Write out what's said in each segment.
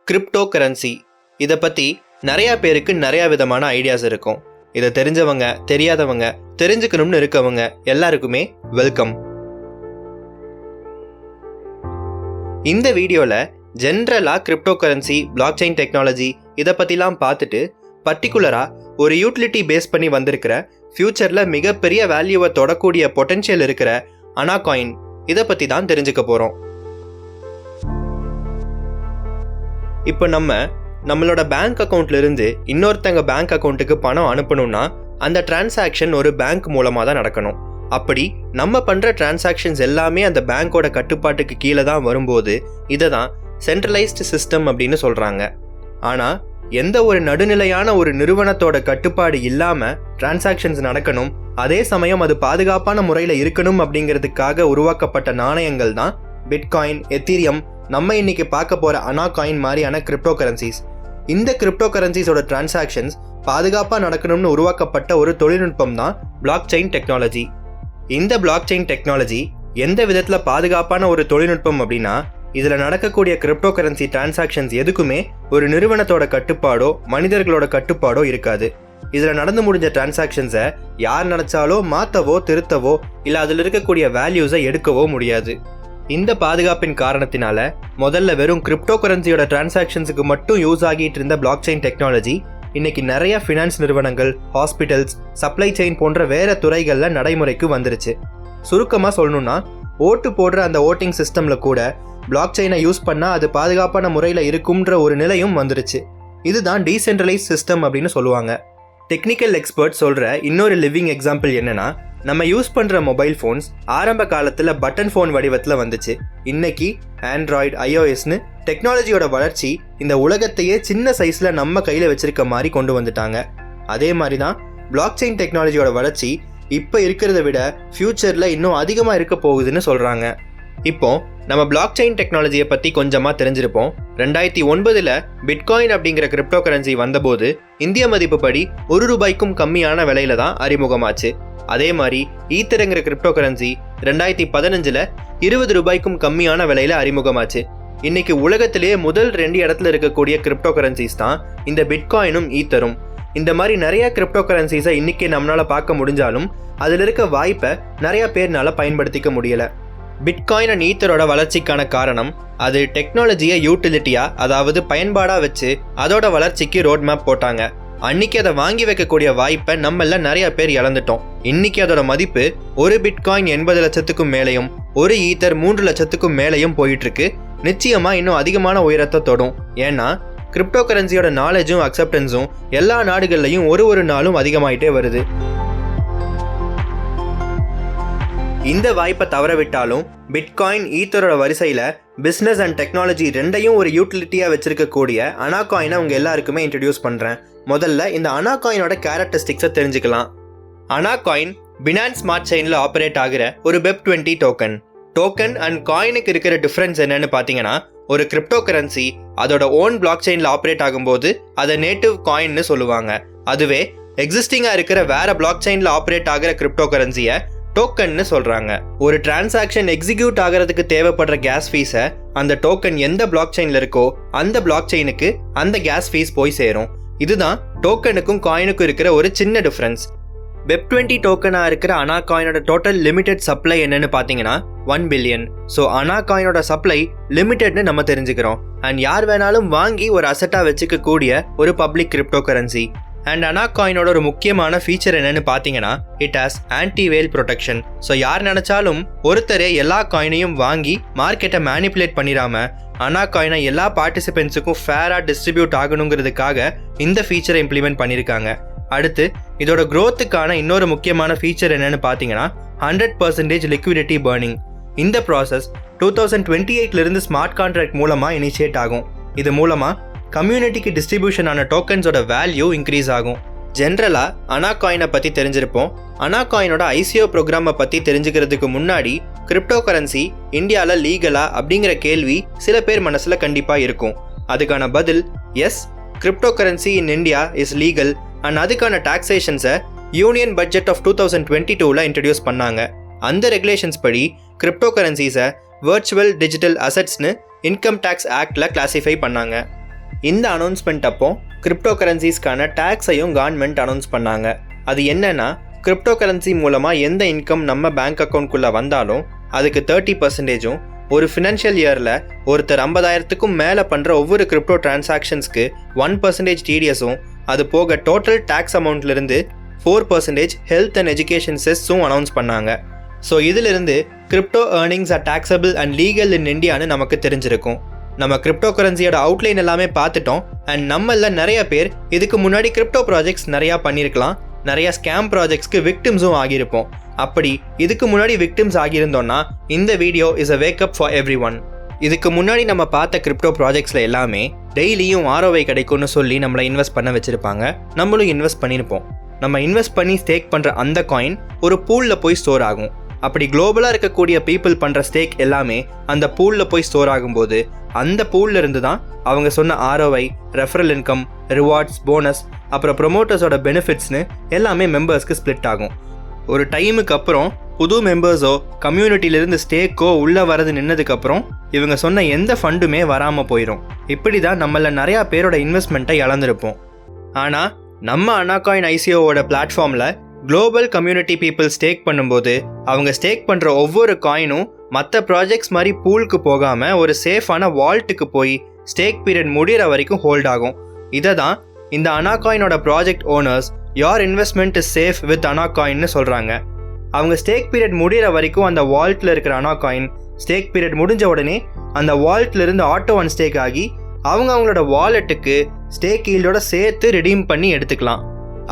Crypto currency இதை பற்றி நிறையா பேருக்கு நிறையா விதமான ஐடியாஸ் இருக்கும். இதை தெரிஞ்சவங்க தெரியாதவங்க தெரிஞ்சுக்கணும்னு இருக்கவங்க எல்லாருக்குமே வெல்கம். இந்த வீடியோவில் ஜென்ரலாக crypto currency, block chain technology இதை பற்றிலாம் பார்த்துட்டு பர்டிகுலராக ஒரு யூட்டிலிட்டி பேஸ் பண்ணி வந்திருக்கிற ஃப்யூச்சரில் மிகப்பெரிய வேல்யூவை தொடக்கூடிய பொட்டென்ஷியல் இருக்கிற அனாகாயின் இதை பற்றி தான் தெரிஞ்சுக்க போகிறோம். இப்போ நம்மளோட பேங்க் அக்கௌண்ட்லேருந்து இன்னொருத்தங்க பேங்க் அக்கௌண்ட்டுக்கு பணம் அனுப்பணும்னா அந்த டிரான்சாக்ஷன் ஒரு பேங்க் மூலமாக தான் நடக்கணும். அப்படி நம்ம பண்ணுற டிரான்சாக்ஷன்ஸ் எல்லாமே அந்த பேங்க்கோட கட்டுப்பாட்டுக்கு கீழே தான் வரும்போது இதை தான் சென்ட்ரலைஸ்டு சிஸ்டம் அப்படின்னு சொல்கிறாங்க. ஆனால் எந்த ஒரு நடுநிலையான ஒரு நிறுவனத்தோட கட்டுப்பாடு இல்லாமல் டிரான்சாக்ஷன்ஸ் நடக்கணும், அதே சமயம் அது பாதுகாப்பான முறையில் இருக்கணும் அப்படிங்கிறதுக்காக உருவாக்கப்பட்ட நாணயங்கள் தான் பிட்காயின், எத்தீரியம், நம்ம இன்னைக்கு பார்க்க போகிற அனாகாயின் மாதிரியான கிரிப்டோ கரன்சிஸ். இந்த கிரிப்டோ கரன்சிஸோட டிரான்சாக்ஷன்ஸ் பாதுகாப்பாக நடக்கணும்னு உருவாக்கப்பட்ட ஒரு தொழில்நுட்பம் தான் பிளாக் செயின் டெக்னாலஜி. இந்த பிளாக் செயின் டெக்னாலஜி எந்த விதத்தில் பாதுகாப்பான ஒரு தொழில்நுட்பம் அப்படின்னா, இதில் நடக்கக்கூடிய கிரிப்டோ கரன்சி டிரான்சாக்ஷன்ஸ் எதுக்குமே ஒரு நிறுவனத்தோட கட்டுப்பாடோ மனிதர்களோட கட்டுப்பாடோ இருக்காது. இதில் நடந்து முடிஞ்ச டிரான்சாக்ஷன்ஸை யார் நினச்சாலோ மாற்றவோ திருத்தவோ இல்லை அதில் இருக்கக்கூடிய வேல்யூஸை எடுக்கவோ முடியாது. இந்த பாதுகாப்பின் காரணத்தினால முதல்ல வெறும் கிரிப்டோ கரன்சியோட டிரான்சாக்ஷன்ஸுக்கு மட்டும் யூஸ் ஆகிட்டு இருந்த பிளாக் செயின் டெக்னாலஜி இன்னைக்கு நிறைய ஃபினான்ஸ் நிறுவனங்கள், ஹாஸ்பிட்டல்ஸ், சப்ளை செயின் போன்ற வேற துறைகளில் நடைமுறைக்கு வந்துருச்சு. சுருக்கமாக சொல்லணும்னா, ஓட்டு போடுற அந்த ஓட்டிங் சிஸ்டமில் கூட பிளாக் செயினை யூஸ் பண்ணால் அது பாதுகாப்பான முறையில் இருக்கும்ன்ற ஒரு நிலையும் வந்துருச்சு. இதுதான் டீசென்ட்ரலைஸ் சிஸ்டம் அப்படின்னு சொல்லுவாங்க. டெக்னிக்கல் எக்ஸ்பர்ட் சொல்கிற இன்னொரு லிவிங் எக்ஸாம்பிள் என்னன்னா, நம்ம யூஸ் பண்ணுற மொபைல் ஃபோன்ஸ் ஆரம்ப காலத்தில் பட்டன் ஃபோன் வடிவத்தில் வந்துச்சு. இன்னைக்கு ஆண்ட்ராய்டு, iOSன்னு டெக்னாலஜியோட வளர்ச்சி இந்த உலகத்தையே சின்ன சைஸில் நம்ம கையில் வச்சிருக்க மாதிரி கொண்டு வந்துட்டாங்க. அதே மாதிரி தான் பிளாக் செயின் டெக்னாலஜியோட வளர்ச்சி இப்போ இருக்கிறத விட ஃப்யூச்சரில் இன்னும் அதிகமாக இருக்க போகுதுன்னு சொல்கிறாங்க. இப்போ நம்ம பிளாக் செயின் டெக்னாலஜியை பற்றி கொஞ்சமாக தெரிஞ்சிருப்போம். 2009 பிட்காயின் அப்படிங்கிற கிரிப்டோ கரன்சி வந்தபோது இந்திய மதிப்பு படி ₹1 கம்மியான விலையில தான் அறிமுகமாச்சு. அதே மாதிரி ஈத்தருங்கிற கிரிப்டோ கரன்சி 2015 ₹20 கம்மியான விலையில அறிமுகமாச்சு. இன்னைக்கு உலகத்திலேயே முதல் 2 இடத்துல இருக்கக்கூடிய கிரிப்டோ கரன்சிஸ் தான் இந்த பிட்காயினும் ஈத்தரும். இந்த மாதிரி நிறைய கிரிப்டோ கரன்சிஸை இன்னைக்கு நம்மளால பார்க்க முடிஞ்சாலும் அதில் இருக்க வாய்ப்பை நிறைய பேர்னால பயன்படுத்திக்க முடியல. பிட்காயின் அண்ட் ஈத்தரோட வளர்ச்சிக்கான காரணம் அது டெக்னாலஜியை யூட்டிலிட்டியாக, அதாவது பயன்பாடாக வச்சு அதோட வளர்ச்சிக்கு ரோட் மேப் போட்டாங்க. அன்னைக்கு அதை வாங்கி வைக்கக்கூடிய வாய்ப்பை நம்மள நிறைய பேர் இழந்துட்டோம். இன்னைக்கு அதோட மதிப்பு ஒரு பிட்காயின் 80 லட்சத்துக்கும் மேலேயும் ஒரு ஈத்தர் 3 லட்சத்துக்கும் மேலேயும் போயிட்டு இருக்கு. நிச்சயமா இன்னும் அதிகமான உயரத்தை தொடும். ஏன்னா கிரிப்டோ கரன்சியோட நாலேஜும் அக்செப்டன்ஸும் எல்லா நாடுகள்லையும் ஒரு நாளும் அதிகமாயிட்டே வருது. இந்த வாய்ப்பை தவற விட்டாலும் பிட்காயின், ஈத்தரோட வரிசையில் பிஸ்னஸ் அண்ட் டெக்னாலஜி ரெண்டையும் ஒரு யூட்டிலிட்டியாக வச்சிருக்கக்கூடிய அனாகாயினை உங்கள் எல்லாருக்குமே இன்ட்ரடியூஸ் பண்ணுறேன். முதல்ல இந்த அனாகாயினோட கேரக்டரிஸ்டிக்ஸை தெரிஞ்சுக்கலாம். அனாகாயின் பினான்ஸ் ஸ்மார்ட் செயினில் ஆப்ரேட் ஆகிற ஒரு Web20 டோக்கன் அண்ட் காயினுக்கு இருக்கிற டிஃப்ரென்ஸ் என்னன்னு பார்த்தீங்கன்னா, ஒரு கிரிப்டோ கரன்சி அதோட ஓன் பிளாக் செயினில் ஆப்ரேட் ஆகும்போது அதை நேட்டிவ் காயின்னு சொல்லுவாங்க. அதுவே எக்ஸிஸ்டிங்காக இருக்கிற வேற பிளாக் செயினில் ஆப்ரேட் ஆகிற கிரிப்டோ கரன்சியை டோக்கன்னு சொல்கிறாங்க. ஒரு டிரான்சாக்ஷன் எக்ஸிக்யூட் ஆகிறதுக்கு தேவைப்படுற கேஸ் ஃபீஸை அந்த டோக்கன் எந்த பிளாக் செயினில் இருக்கோ அந்த பிளாக் செயினுக்கு அந்த கேஸ் ஃபீஸ் போய் சேரும். இதுதான் டோக்கனுக்கும் காயினுக்கும் இருக்கிற ஒரு சின்ன டிஃப்ரென்ஸ். Web20 டோக்கனாக இருக்கிற அனாகாயினோட டோட்டல் லிமிடெட் சப்ளை என்னன்னு பார்த்தீங்கன்னா 1 பில்லியன். ஸோ அனாகாயினோட சப்ளை லிமிடெட்னு நம்ம தெரிஞ்சுக்கிறோம். அண்ட் யார் வேணாலும் வாங்கி ஒரு அசட்டாக வச்சுக்க கூடிய ஒரு பப்ளிக் கிரிப்டோ கரன்சி. அண்ட் அனாகாயினோட ஒரு முக்கியமான ஃபீச்சர் என்னன்னு பார்த்தீங்கன்னா, இட் ஹாஸ் ஆன்டிவேல் ப்ரொடெக்ஷன். ஸோ யார் நினச்சாலும் ஒருத்தரே எல்லா காயினையும் வாங்கி மார்க்கெட்டை மேனிப்புலேட் பண்ணிடாம அனாகாயினை எல்லா பார்ட்டிசிபென்ட்ஸுக்கும் ஃபேராக டிஸ்ட்ரிபியூட் ஆகணுங்கிறதுக்காக இந்த ஃபீச்சரை இம்ப்ளிமெண்ட் பண்ணியிருக்காங்க. அடுத்து இதோட க்ரோத்துக்கான இன்னொரு முக்கியமான ஃபீச்சர் என்னன்னு பார்த்தீங்கன்னா 100% லிக்விடிட்டி பர்னிங். இந்த ப்ராசஸ் 2028 ஸ்மார்ட் கான்ட்ராக்ட் மூலமாக இனிஷியேட் ஆகும். இது மூலமாக கம்யூனிட்டிக்கு டிஸ்ட்ரிபியூஷன் ஆன டோக்கன்ஸோட வேல்யூ இன்க்ரீஸ் ஆகும். ஜென்ரலாக அனாகாயினை பற்றி தெரிஞ்சிருப்போம். அனாகாயினோட ICO ப்ரோக்ராமை பற்றி தெரிஞ்சுக்கிறதுக்கு முன்னாடி கிரிப்டோ கரன்சி இந்தியாவில் லீகலா அப்படிங்கிற கேள்வி சில பேர் மனசில் கண்டிப்பாக இருக்கும். அதுக்கான பதில் yes, crypto currency in India is legal and அதுக்கான டாக்ஸேஷன்ஸை யூனியன் பட்ஜெட் ஆஃப் 2022 இன்ட்ரடியூஸ் பண்ணாங்க. அந்த ரெகுலேஷன்ஸ் படி கிரிப்டோ கரன்சிஸை வர்ச்சுவல் டிஜிட்டல் அசட்ஸ்னு இன்கம் டேக்ஸ் ஆக்டில் கிளாசிஃபை பண்ணாங்க. இந்த அனௌன்ஸ்மெண்ட் அப்போ கிரிப்டோ கரன்சிஸ்க்கான டேக்ஸையும் கவர்மெண்ட் அனௌன்ஸ் பண்ணாங்க. அது என்னன்னா, கிரிப்டோ கரன்சி மூலமாக எந்த இன்கம் நம்ம பேங்க் அக்கௌண்ட்குள்ளே வந்தாலும் அதுக்கு 30%, ஒரு ஃபினான்ஷியல் இயரில் ஒருத்தர் 50,000க்கும் மேலே பண்ணுற ஒவ்வொரு கிரிப்டோ டிரான்சாக்ஷன்ஸ்க்கு 1% டிடிஎஸும், அது போக டோட்டல் டேக்ஸ் அமௌண்ட்லேருந்து 4% ஹெல்த் அண்ட் எஜுகேஷன் செஸ்ஸும் அனௌன்ஸ் பண்ணாங்க. ஸோ இதிலிருந்து crypto earnings are taxable and legal in இந்தியான்னு நமக்கு தெரிஞ்சிருக்கும். நம்ம கிரிப்டோ கரன்சியோட அவுட்லைன் எல்லாமே பார்த்துட்டோம். அண்ட் நம்மள நிறைய பேர் இதுக்கு முன்னாடி கிரிப்டோ ப்ராஜெக்ட்ஸ் நிறையா பண்ணியிருக்கலாம், நிறையா ஸ்கேம் ப்ராஜெக்ட்ஸ்க்கு விக்டிம்ஸும் ஆகியிருப்போம். அப்படி இதுக்கு முன்னாடி விக்டிம்ஸ் ஆகியிருந்தோன்னா இந்த video is a wake up for every one. இதுக்கு முன்னாடி நம்ம பார்த்த கிரிப்டோ ப்ராஜெக்ட்ஸில் எல்லாமே டெய்லியும் ROI கிடைக்கும்னு சொல்லி நம்மளை இன்வெஸ்ட் பண்ண வச்சுருப்பாங்க. நம்மளும் இன்வெஸ்ட் பண்ணியிருப்போம். நம்ம இன்வெஸ்ட் பண்ணி ஸ்டேக் பண்ணுற அந்த காயின் ஒரு பூலில் போய் ஸ்டோர் ஆகும். அப்படி குளோபலாக இருக்கக்கூடிய பீப்புள் பண்ணுற ஸ்டேக் எல்லாமே அந்த பூலில் போய் ஸ்டோர் ஆகும்போது அந்த பூலில் இருந்து தான் அவங்க சொன்ன ROI, referral income, rewards, bonus, அப்புறம் ப்ரொமோட்டர்ஸோட பெனிஃபிட்ஸ்னு எல்லாமே மெம்பர்ஸ்க்கு ஸ்ப்ளிட் ஆகும். ஒரு டைமுக்கு அப்புறம் புது மெம்பர்ஸோ கம்யூனிட்டியிலிருந்து ஸ்டேக்கோ உள்ளே வரது நின்னதுக்கப்புறம் இவங்க சொன்ன எந்த ஃபண்டுமே வராமல் போயிடும். இப்படி தான் நம்மள நிறையா பேரோட இன்வெஸ்ட்மெண்ட்டை இழந்திருப்போம். ஆனால் நம்ம அனாகாயின் ICOவோட பிளாட்ஃபார்மில் குளோபல் கம்யூனிட்டி பீப்புள் ஸ்டேக் பண்ணும்போது அவங்க ஸ்டேக் பண்ணுற ஒவ்வொரு காயினும் மற்ற ப்ராஜெக்ட்ஸ் மாதிரி பூலுக்கு போகாமல் ஒரு சேஃபான வால்ட்டுக்கு போய் ஸ்டேக் பீரியட் முடிகிற வரைக்கும் ஹோல்ட் ஆகும். இதை தான் இந்த அனாகாயினோட project owners your investment is safe with அனாகாயின்னு சொல்கிறாங்க. அவங்க ஸ்டேக் பீரியட் முடிகிற வரைக்கும் அந்த வால்ட்டில் இருக்கிற அனாகாயின் ஸ்டேக் பீரியட் முடிஞ்ச உடனே அந்த வால்ட்லேருந்து ஆட்டோ அன்ஸ்டேக் ஆகி அவங்களோட வாலெட்டுக்கு ஸ்டேக் ஈல்டோட சேர்த்து ரிடீம் பண்ணி எடுத்துக்கலாம்.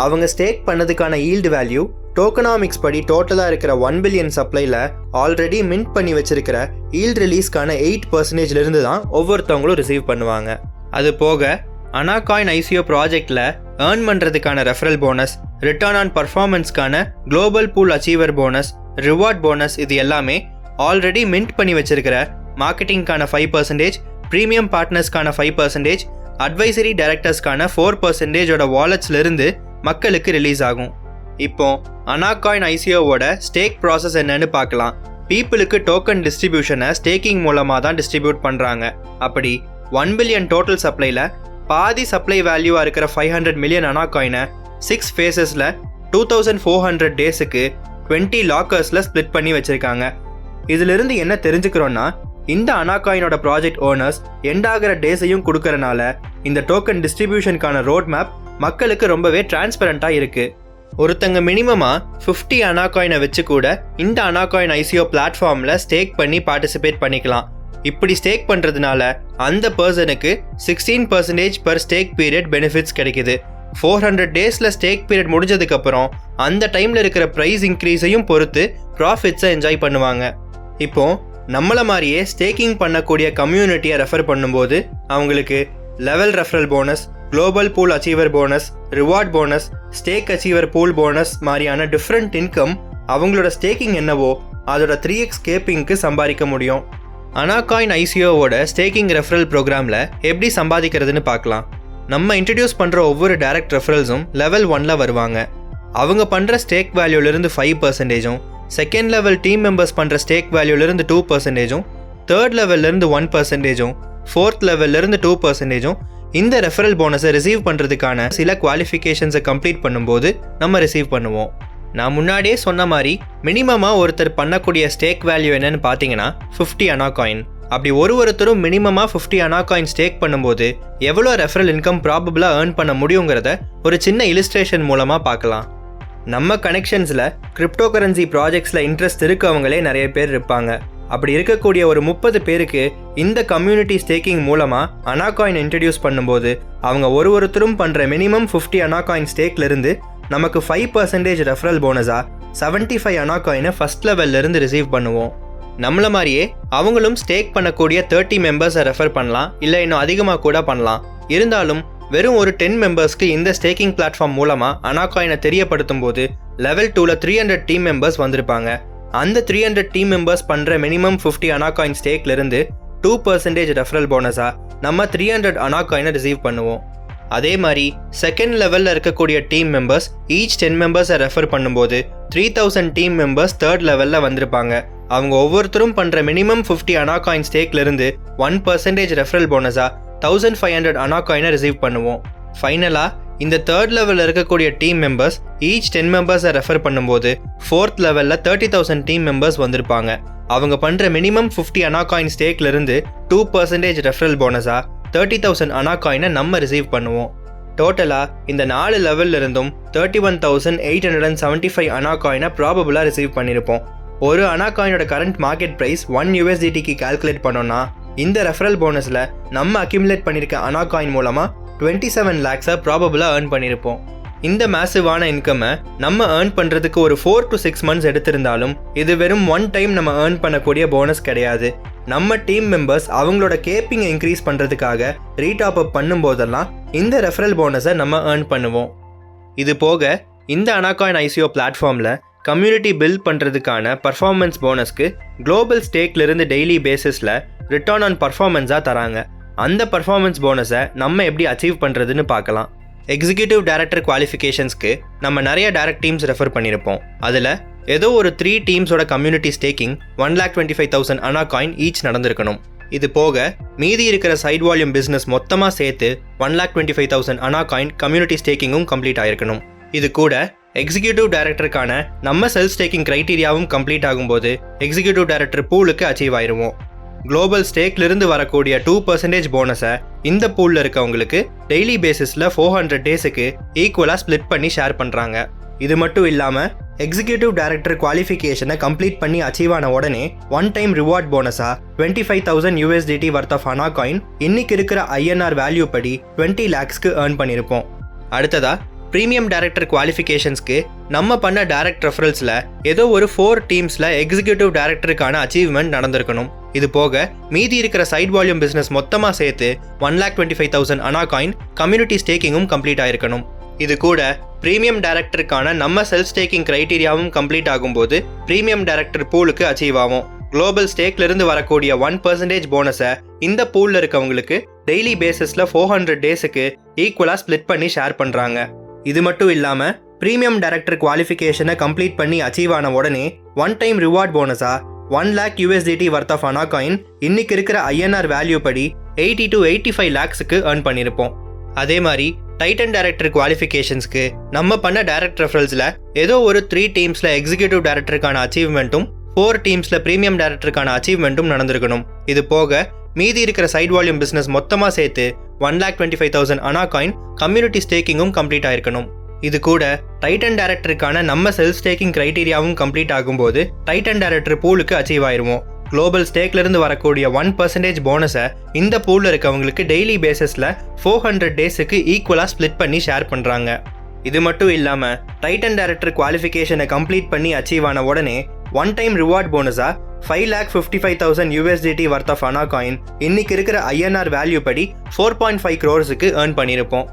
அவங்க ஸ்டேக் பண்ணதுக்கான ஈல்டு வேல்யூ டோக்கனாமிக்ஸ் படி டோட்டலாக இருக்கிற 1 பில்லியன் சப்ளையில் ஆல்ரெடி மின்ட் பண்ணி வச்சிருக்கிற ஈல்டு ரிலீஸ்க்கான 8%லேருந்து தான் ஒவ்வொருத்தவங்களும் ரிசீவ் பண்ணுவாங்க. அது போக அனாகாயின் ICO ப்ராஜெக்டில் ஏர்ன் பண்ணுறதுக்கான ரெஃபரல் போனஸ், ரிட்டர்ன் ஆன் பர்ஃபார்மன்ஸ்க்கான global pool achiever bonus, reward bonus, இது எல்லாமே ஆல்ரெடி மின்ட் பண்ணி வச்சிருக்கிற மார்க்கெட்டிங்கான 5%, ப்ரீமியம் பார்ட்னர்ஸ்க்கான 5%, அட்வைசரி டைரக்டர்ஸ்க்கான 4%ஓட வாலெட்ஸ்லேருந்து மக்களுக்கு ரிலீஸ் ஆகும். இப்போ அனாகாயின் ICOவோட ஸ்டேக் ப்ராசஸ் என்னன்னு பார்க்கலாம். பீப்புளுக்கு டோக்கன் டிஸ்ட்ரிபியூஷனை ஸ்டேக்கிங் மூலமாக தான் டிஸ்ட்ரிபியூட் பண்ணுறாங்க. அப்படி 1 பில்லியன் டோட்டல் சப்ளையில் பாதி சப்ளை வேல்யூவாக இருக்கிற 500 மில்லியன் அனாகாயினை 6 ஃபேஸஸில் 2400 டேஸுக்கு 20 லாக்கர்ஸில் ஸ்ப்ளிட் பண்ணி வச்சுருக்காங்க. இதிலிருந்து என்ன தெரிஞ்சுக்கிறோன்னா, இந்த அனாகாயினோட ப்ராஜெக்ட் ஓனர்ஸ் எண்ட் ஆகிற டேஸையும் கொடுக்கறனால இந்த டோக்கன் டிஸ்ட்ரிபியூஷனுக்கான ரோட் மேப் மக்களுக்கு ரொம்பவே டிரான்ஸ்பரண்ட்டாக இருக்குது. ஒருத்தங்க மினிமமாக 50 அனாகாயினை வச்சு கூட இந்த அனாகாயின் ICO பிளாட்ஃபார்மில் ஸ்டேக் பண்ணி பார்ட்டிசிபேட் பண்ணிக்கலாம். இப்படி ஸ்டேக் பண்ணுறதுனால அந்த பர்சனுக்கு 16% பர் ஸ்டேக் பீரியட் பெனிஃபிட்ஸ் கிடைக்குது. 400 டேஸில் ஸ்டேக் பீரியட் முடிஞ்சதுக்கப்புறம் அந்த டைமில் இருக்கிற ப்ரைஸ் இன்க்ரீஸையும் பொறுத்து ப்ராஃபிட்ஸை என்ஜாய் பண்ணுவாங்க. இப்போது நம்மளை மாதிரியே ஸ்டேக்கிங் பண்ணக்கூடிய கம்யூனிட்டியை ரெஃபர் பண்ணும்போது அவங்களுக்கு level referral bonus, global pool achiever bonus, reward bonus, stake achiever pool bonus மாதிரியான டிஃப்ரெண்ட் இன்கம் அவங்களோட ஸ்டேக்கிங் என்னவோ அதோட 3x ஸ்கேப்பிங்க்கு சம்பாதிக்க முடியும். அனாகாயின் ICOவோட ஸ்டேக்கிங் ரெஃபரல் ப்ரோக்ராமில் எப்படி சம்பாதிக்கிறதுன்னு பார்க்கலாம். நம்ம இன்ட்ரடியூஸ் பண்ணுற ஒவ்வொரு டைரக்ட் ரெஃபரல்ஸும் லெவல் 1ல் வருவாங்க. அவங்க பண்ணுற ஸ்டேக் வேல்யூலேருந்து 5%, செகண்ட் லெவல் டீம் மெம்பர்ஸ் பண்ணுற ஸ்டேக் வேல்யூலேருந்து 2%, தேர்ட் லெவல்லேருந்து 1%, ஃபோர்த் லெவல்லேருந்து 2%, இந்த ரெஃபரல் போனஸை ரிசீவ் பண்ணுறதுக்கான சில குவாலிஃபிகேஷன்ஸை கம்ப்ளீட் பண்ணும்போது நம்ம ரிசீவ் பண்ணுவோம். நான் முன்னாடியே சொன்ன மாதிரி மினிமமாக ஒருத்தர் பண்ணக்கூடிய ஸ்டேக் வேல்யூ என்னன்னு பார்த்தீங்கன்னா 50 அனாகாயின். அப்படி ஒருத்தரும் மினிமமாக 50 அனாகாயின் ஸ்டேக் பண்ணும்போது எவ்வளோ ரெஃபரல் இன்கம் ப்ராபபிளாக ஏர்ன் பண்ண முடியுங்கிறத ஒரு சின்ன இலிஸ்ட்ரேஷன் மூலமாக பார்க்கலாம். நம்ம கனெக்ஷன்ஸில் கிரிப்டோ கரன்சி ப்ராஜெக்ட்ஸில் இன்ட்ரெஸ்ட் இருக்கவங்களே நிறைய பேர் இருப்பாங்க. அப்படி இருக்கக்கூடிய ஒரு 30 பேருக்கு இந்த கம்யூனிட்டி ஸ்டேக்கிங் மூலமாக அனாகாயின் இன்ட்ரடியூஸ் பண்ணும்போது அவங்க ஒருத்தரும் பண்ணுற மினிமம் 50 அனாகாயின் ஸ்டேக்லேருந்து நமக்கு 5% ரெஃபரல் போனஸாக 75 அனாகாயினை ஃபஸ்ட் லெவல்லேருந்து ரிசீவ் பண்ணுவோம். நம்மள மாதிரியே அவங்களும் ஸ்டேக் பண்ணக்கூடிய 30 மெம்பர்ஸை ரெஃபர் பண்ணலாம், இல்லை இன்னும் அதிகமாக கூட பண்ணலாம். இருந்தாலும் வெறும் ஒரு 10 மெம்பர்ஸ்க்கு இந்த ஸ்டேக்கிங் பிளாட்ஃபார்ம் மூலமாக அனாகாயினை தெரியப்படுத்தும் போது லெவல் 2ல் 300 டீம் மெம்பர்ஸ் வந்திருப்பாங்க. அந்த 300 டீம் மெம்பர்ஸ் பண்ணுற மினிமம் 50 அனாகாயின் ஸ்டேக்லேருந்து 2% ரெஃபரல் போனஸாக நம்ம 300 அனாகாயினை ரிசீவ் பண்ணுவோம். அதே மாதிரி செகண்ட் லெவலில் இருக்கக்கூடிய டீம் மெம்பர்ஸ் ஈச் 10 மெம்பர்ஸை ரெஃபர் பண்ணும்போது 3000 டீம் மெம்பர்ஸ் தேர்ட் லெவலில் வந்திருப்பாங்க. அவங்க ஒவ்வொருத்தரும் பண்ணுற மினிமம் 50 அனாகாயின் ஸ்டேக்லேருந்து 1% ரெஃபரல் போனஸாக 1500 அனா காயினை ரிசீவ் பண்ணுவோம். ஃபைனலாக இந்த தேர்ட் லெவலில் இருக்கக்கூடிய டீம் மெம்பர்ஸ் ஈச் 10 மெம்பர்ஸை ரெஃபர் பண்ணும்போது ஃபோர்த் லெவலில் 30,000 டீம் மெம்பர்ஸ் வந்திருப்பாங்க. அவங்க பண்ணுற மினிமம் 50 அனா காயின் ஸ்டேக்லேருந்து 2% ரெஃபரல் போனஸாக 30,000 அனா காயினை நம்ம ரிசீவ் பண்ணுவோம். டோட்டலாக இந்த 4 லெவலில் இருந்தும் 31,875 அனா காயினை ப்ராபபிளாக ரிசீவ் பண்ணியிருப்போம். ஒரு அனா காயினோட கரண்ட் மார்க்கெட் ப்ரைஸ் 1 USDTக்கு கால்குலேட் பண்ணோன்னா இந்த ரெஃபரல் போனஸில் நம்ம அக்யூமுலேட் பண்ணியிருக்க அனா காயின் மூலமாக 27 lakhs ப்ராபபிளாக ஏர்ன் பண்ணியிருப்போம். இந்த மேசிவான இன்கம்மை நம்ம ஏர்ன் பண்ணுறதுக்கு ஒரு 4 to 6 months எடுத்திருந்தாலும் இது வெறும் ஒன் டைம் நம்ம ஏர்ன் பண்ணக்கூடிய போனஸ் கிடையாது. நம்ம டீம் மெம்பர்ஸ் அவங்களோட கேப்பிங்கை இன்க்ரீஸ் பண்ணுறதுக்காக ரீடாப் அப் பண்ணும்போதெல்லாம் இந்த ரெஃபரல் போனஸை நம்ம ஏர்ன் பண்ணுவோம். இது போக இந்த அனாகாயின் ஐசிஓ பிளாட்ஃபார்மில் கம்யூனிட்டி பில்ட் பண்ணுறதுக்கான பர்ஃபார்மன்ஸ் போனஸ்க்கு குளோபல் ஸ்டேக்லேருந்து டெய்லி பேசிஸில் ரிட்டர்ன் ஆன் பர்ஃபார்மன்ஸாக தராங்க. அந்த பர்ஃபார்மன்ஸ் போனஸை நம்ம எப்படி அச்சீவ் பண்ணுறதுன்னு பார்க்கலாம். எக்ஸிக்யூட்டிவ் டைரக்டர் குவாலிஃபிகேஷன்ஸ்க்கு நம்ம நிறைய டைரக்ட் டீம்ஸ் ரெஃபர் பண்ணியிருப்போம். அதில் ஏதோ ஒரு 3 டீம்ஸோட கம்யூனிட்டி ஸ்டேக்கிங் 1,25,000 அனா காயின் ஈச் நடந்திருக்கணும். இது போக மீதி இருக்கிற சைட் வால்யூம் பிஸ்னஸ் மொத்தமாக சேர்த்து 1,25,000 அனா காயின் கம்யூனிட்டி ஸ்டேக்கிங்கும் கம்ப்ளீட் ஆகிருக்கணும். இது கூட எக்ஸிக்யூட்டிவ் டைரக்டருக்கான நம்ம செல்ஃப் ஸ்டேக்கிங் க்ரைட்டீரியாவும் கம்ப்ளீட் ஆகும்போது எக்ஸிக்யூட்டிவ் டைரக்டர் பூலுக்கு அச்சீவ் ஆயிடுவோம். குளோபல் ஸ்டேக்லேருந்து வரக்கூடிய 2% போனஸை இந்த பூலில் இருக்கவங்களுக்கு டெய்லி பேசிஸில் 400 டேஸுக்கு ஈக்குவலாக ஸ்ப்ளிட் பண்ணி ஷேர் பண்ணுறாங்க. இது மட்டும் இல்லாமல் எக்ஸிக்யூட்டிவ் டைரக்டர் குவாலிஃபிகேஷனை கம்ப்ளீட் பண்ணி அச்சீவ் ஆன உடனே ஒன் டைம் ரிவார்ட் போனஸாக 25,000 USDT worth of Ana coin இன்னைக்கு இருக்கிற INR வேல்யூ படி 20 lakhsக்கு ஏர்ன் பண்ணியிருப்போம். அடுத்ததாக ப்ரீமியம் டைரக்டர் குவாலிஃபிகேஷன்ஸ்க்கு நம்ம பண்ண டைரக்ட் ரெஃபரல்ஸில் ஏதோ ஒரு 4 டீம்ஸில் எக்ஸிக்யூட்டிவ் டைரக்டருக்கான அச்சீவ்மெண்ட் நடந்திருக்கணும். இது போக மீதி இருக்கிற சைட் வால்யூம் பிஸ்னஸ் மொத்தமாக சேர்த்து 1,25,000 அனா காயின் கம்யூனிட்டி ஸ்டேக்கிங்கும் கம்ப்ளீட் ஆயிருக்கணும். இது கூட ப்ரீமியம் டைரக்டருக்கான நம்ம செல்ஃப் ஸ்டேக்கிங் க்ரைட்டீரியாவும் கம்ப்ளீட் ஆகும்போது ப்ரீமியம் டைரக்டர் பூலுக்கு அச்சீவ் ஆகும். குளோபல் ஸ்டேக்லேருந்து வரக்கூடிய 1% போனஸை இந்த பூலில் இருக்கவங்களுக்கு டெய்லி பேசிஸில் 400 டேஸுக்கு ஈக்குவலாக ஸ்ப்ளிட் பண்ணி ஷேர் பண்ணுறாங்க. இது மட்டும் இல்லாமல் ப்ரீமியம் டைரக்டர் குவாலிஃபிகேஷனை கம்ப்ளீட் பண்ணி அச்சீவ் ஆன உடனே ஒன் டைம் ரிவார்ட் போனஸாக 1 lakh USDT worth of Ana coin இன்னைக்கு இருக்கிற INR வேல்யூ படி 80 to 85 lakhsக்கு ஏர்ன் பண்ணியிருப்போம். அதே மாதிரி டைட்டன் டைரக்டர் குவாலிஃபிகேஷன்ஸ்க்கு நம்ம பண்ண டைரக்ட் ரெஃபரல்ஸில் ஏதோ ஒரு 3 டீம்ஸில் எக்ஸிக்யூட்டிவ் டைரக்டருக்கான அச்சீவ்மெண்ட்டும் 4 டீம்ஸில் ப்ரீமியம் டைரக்டருக்கான அச்சீவ்மெண்ட்டும் நடந்திருக்கணும். இது போக மீதி இருக்கிற சைட் வால்யூம் பிஸ்னஸ் மொத்தமாக சேர்த்து 1,25,000 அனா காயின் கம்யூனிட்டி ஸ்டேக்கிங்கும் கம்ப்ளீட் ஆயிருக்கணும். இது கூட டைட்டன் டைரக்டருக்கான நம்ம செல்ஃப் ஸ்டேக்கிங் க்ரைட்டீரியாவும் கம்ப்ளீட் ஆகும்போது டைட்டன் டைரக்டர் பூலுக்கு அச்சீவ் ஆயிருவோம். குளோபல் ஸ்டேக்லேருந்து வரக்கூடிய 1% போனஸை இந்த பூலில் இருக்கவங்களுக்கு டெய்லி பேசிஸில் 400 டேஸுக்கு ஈக்குவலாக ஸ்ப்ளிட் பண்ணி ஷேர் பண்ணுறாங்க. இது மட்டும் இல்லாமல் டைட்டன் டைரக்டர் குவாலிஃபிகேஷனை கம்ப்ளீட் பண்ணி அச்சீவ் ஆன உடனே ஒன் டைம் ரிவார்ட் போனஸாக 5,55,000 USDT worth of Ana coin இன்னைக்கு இருக்கிற INR வேல்யூ படி 4.5 crores ஏர்ன் பண்ணியிருப்போம்.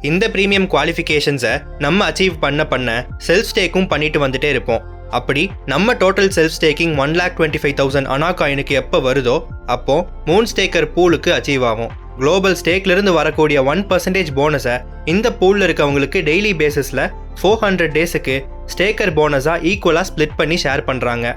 இந்த ப்ரீமியம் குவாலிஃபிகேஷன்ஸை நம்ம அச்சீவ் பண்ண செல்ஃப் ஸ்டேக்கும் பண்ணிட்டு வந்துட்டே இருப்போம். அப்படி நம்ம டோட்டல் செல்ஃப் ஸ்டேக்கிங் 1,25,000 அனா காயினுக்கு எப்போ வருதோ அப்போ மூன் ஸ்டேக்கர் பூலுக்கு அச்சீவ் ஆகும். குளோபல் ஸ்டேக்லேருந்து வரக்கூடிய 1% போனஸை இந்த பூலில் இருக்கவங்களுக்கு டெய்லி பேசிஸில் 400 டேஸுக்கு ஸ்டேக்கர் போனஸாக ஈக்குவலாக ஸ்ப்ளிட் பண்ணி ஷேர் பண்ணுறாங்க.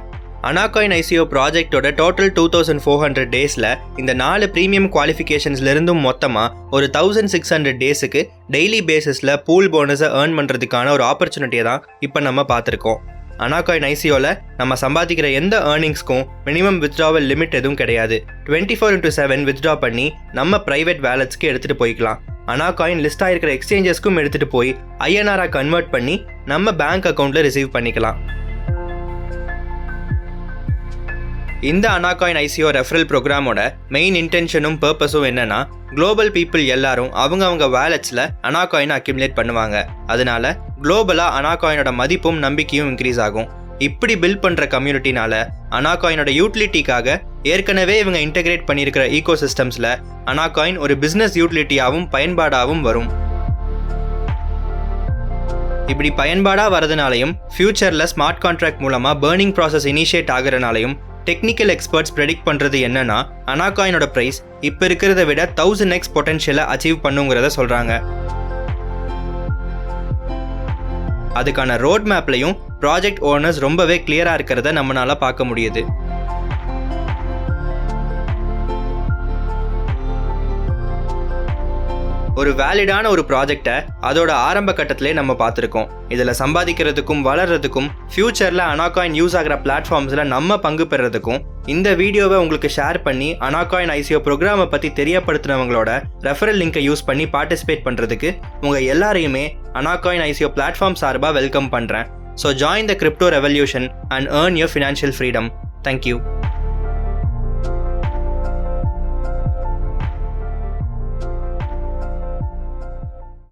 அனாகாயின் ஐசிஓ ப்ராஜெக்டோட டோட்டல் 2,400 டேஸில் இந்த 4 ப்ரீமியம் குவாலிஃபிகேஷன்ஸ்லேருந்தும் மொத்தமாக ஒரு 1,600 டேஸுக்கு டெய்லி பேசிஸில் பூல் போனஸை ஏர்ன் பண்ணுறதுக்கான ஒரு ஆப்பர்ச்சுனிட்டியை தான் இப்போ நம்ம பார்த்துருக்கோம். அனாகாயின் ஐசிஓவில் நம்ம சம்பாதிக்கிற எந்த ஏர்னிங்ஸ்க்கும் மினிமம் வித்ட்ராவல் லிமிட் எதுவும் கிடையாது. 24/7 வித்ட்ரா பண்ணி நம்ம ப்ரைவேட் வேலட்ஸ்க்கு எடுத்துகிட்டு போய்க்கலாம். அனாகாயின் லிஸ்ட் ஆகிருக்கிற எக்ஸ்சேஞ்சஸ்க்கும் எடுத்துகிட்டு போய் INR கன்வெர்ட் பண்ணி நம்ம பேங்க் அக்கௌண்ட்டில் ரிசீவ் பண்ணிக்கலாம். இந்த அனாகாயின் ஐசிஓ ரெஃபரல் ப்ரோக்ராமோட மெயின் இன்டென்ஷனும் பர்பஸும் என்னன்னா, குளோபல் பீப்புள் எல்லாரும் அவங்க வேலட்ஸில் அனாகாயினை அக்யூமுலேட் பண்ணுவாங்க. அதனால குளோபலாக அனாகாயினோட மதிப்பும் நம்பிக்கையும் இன்க்ரீஸ் ஆகும். இப்படி பில்ட் பண்ணுற கம்யூனிட்டினால அனாகாயினோட யூட்டிலிட்டிக்காக ஏற்கனவே இவங்க இன்டெகிரேட் பண்ணியிருக்கிற ஈகோ சிஸ்டம்ஸில் அனாகாயின் ஒரு பிஸ்னஸ் யூட்டிலிட்டியாகவும் பயன்பாடாகவும் வரும். இப்படி பயன்பாடாக வரதுனாலையும் ஃபியூச்சரில் ஸ்மார்ட் கான்ட்ராக்ட் மூலமாக பர்னிங் ப்ராசஸ் இனிஷியேட் ஆகிறனாலையும் டெக்னிக்கல் எக்ஸ்பர்ட்ஸ் ப்ரெடிக்ட் பண்ணுறது என்னன்னா, அனாகாயினோட ப்ரைஸ் இப்போ இருக்கிறத விட 1000x பொட்டன்ஷியலை அச்சீவ் பண்ணுங்கிறத சொல்கிறாங்க. அதுக்கான ரோட் மேப்லையும் ப்ராஜெக்ட் ஓனர்ஸ் ரொம்பவே கிளியராக இருக்கிறத நம்மளால பார்க்க முடியுது. ஒரு வேலிடான ஒரு ப்ராஜெக்டை அதோட ஆரம்ப கட்டத்திலே நம்ம பார்த்துருக்கோம். இதில் சம்பாதிக்கிறதுக்கும் வளர்றதுக்கும் ஃபியூச்சரில் அனாகாயின் யூஸ் ஆகிற பிளாட்ஃபார்ம்ஸில் நம்ம பங்கு பெறதுக்கும் இந்த வீடியோவை உங்களுக்கு ஷேர் பண்ணி அனாகாயின் ஐசிஓ ப்ரோக்ராமை பற்றி தெரியப்படுத்தினவங்களோட ரெஃபரல் லிங்கை யூஸ் பண்ணி பார்ட்டிசிபேட் பண்ணுறதுக்கு உங்கள் எல்லாரையுமே அனாகாயின் ஐசிஓ பிளாட்ஃபார்ம் சார்பாக வெல்கம் பண்ணுறேன். So join the crypto revolution and earn your financial freedom. Thank you.